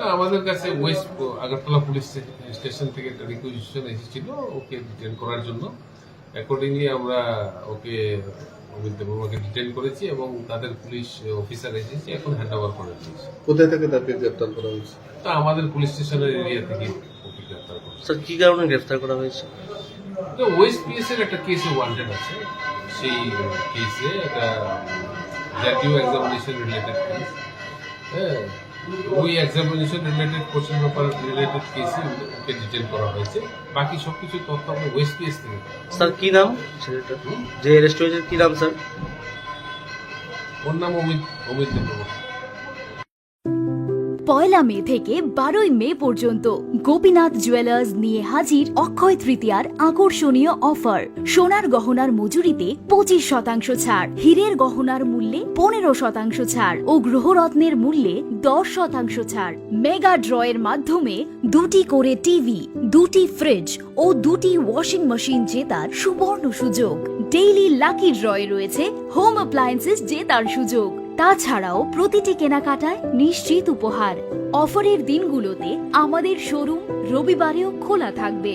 আমাদের কাছে West Agartala police station থেকে একটা রিকুইজিশন এসেছিল ওকে ডিটেন করার জন্য। অ্যাকর্ডিংলি আমরা ওকে অমিত দেববর্মাকে ডিটেন করেছি এবং তাদের পুলিশ অফিসার এসেছে, এখন হ্যান্ড ওভার করে দিয়েছে। কোথায় থেকে তাকে গ্রেফতার করা হয়েছে? তা আমাদের পুলিশ স্টেশনের এরিয়া থেকে ওকে গ্রেফতার করেছে। স্যার কি কারণে গ্রেফতার করা হয়েছে? ওয়েস্ট পিএস এর একটা কেসে ওয়ান্টেড আছে, সেই কেসে একটা জাতীয় এক্সামিনেশন রিলেটেড কেস, হ্যাঁ ওই examination related question paper related কেসে ওকে ডিটেন করা হয়েছে। বাকি সবকিছু তথ্য আমরা ওয়েস্ট পিএস থেকে। স্যার কি নাম ছেলেটা যে অ্যারেস্ট হয়েছে, কি নাম স্যার? ওর নাম অমিত দেববর্মা। 1 মে থেকে 12 মে পর্যন্ত গোপীনাথ জুয়েলার্স নিয়ে হাজির অক্ষয় তৃতীয়ার আকর্ষণীয় অফার। সোনার গহনার মজুরিতে 25% ছাড়, হীরের গহনার মূল্যে 15% ছাড় ও গ্রহরত্নের মূল্যে 10% ছাড়। মেগা ড্রয়ের মাধ্যমে 2টি করে টিভি, 2টি ফ্রিজ ও 2টি ওয়াশিং মেশিন জেতার সুবর্ণ সুযোগ। ডেইলি লাকি ড্রয়ে রয়েছে হোম অ্যাপ্লায়েন্সেস জেতার সুযোগ। তাছাড়াও প্রতিটি কেনাকাটায় নিশ্চিত উপহার। অফারের দিনগুলোতে আমাদের শোরুম রবিবারেও খোলা থাকবে।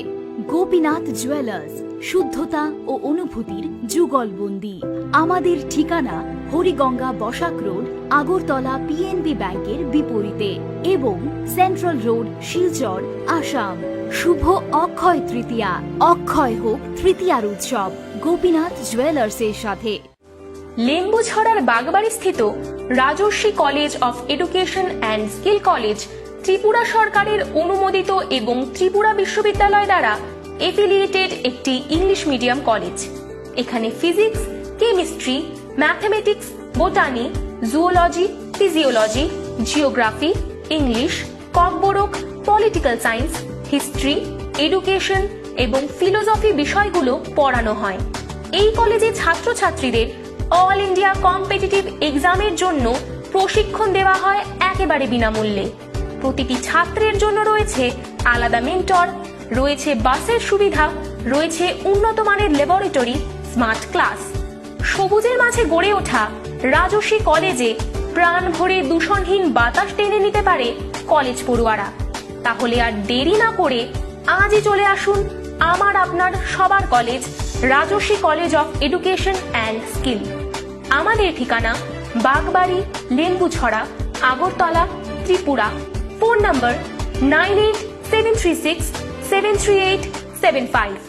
গোপীনাথ জুয়েলার্স, শুদ্ধতা ও অনুভূতির যুগলবন্দি। আমাদের ঠিকানা হরিগঙ্গা বসাক রোড, আগরতলা পিএনবি ব্যাংকের বিপরীতে এবং সেন্ট্রাল রোড, শিলচর, আসাম। শুভ অক্ষয় তৃতীয়া। অক্ষয় হোক তৃতীয়ার উৎসব গোপীনাথ জুয়েলার্সের সাথে। লেম্বুছড়ার বাগবাড়ি স্থিত Rajarshi college of education and skill college Tripura সরকারের অনুমোদিত এবং ত্রিপুরা বিশ্ববিদ্যালয় দ্বারা এফিলিয়েটেড একটি ইংলিশ মিডিয়াম কলেজ। এখানে physics, chemistry, mathematics, botany, zoology, physiology, geography, English, Kokborok, political science, history, education এবং ফিলোসফি বিষয়গুলো পড়ানো হয়। এই কলেজে ছাত্রছাত্রীদের অল ইন্ডিয়া কম্পিটিটিভ এক্সামের জন্য প্রশিক্ষণ দেওয়া হয় একেবারে বিনামূল্যে। প্রতিটি ছাত্রের জন্য রয়েছে আলাদা মেন্টর, রয়েছে বাসের সুবিধা, রয়েছে উন্নত মানের ল্যাবরেটরি, স্মার্ট ক্লাস। সবুজের মাঝে গড়ে ওঠা রাজর্ষি কলেজে প্রাণ ভরে দূষণহীন বাতাস টেনে নিতে পারে কলেজ পড়ুয়ারা। তাহলে আর দেরি না করে আজই চলে আসুন আমার আপনার সবার college Rajarshi college of education and skill. আমাদের ঠিকানা বাগবাড়ি, লেম্বুছড়া, আগরতলা, ত্রিপুরা। Phone number 9873673875।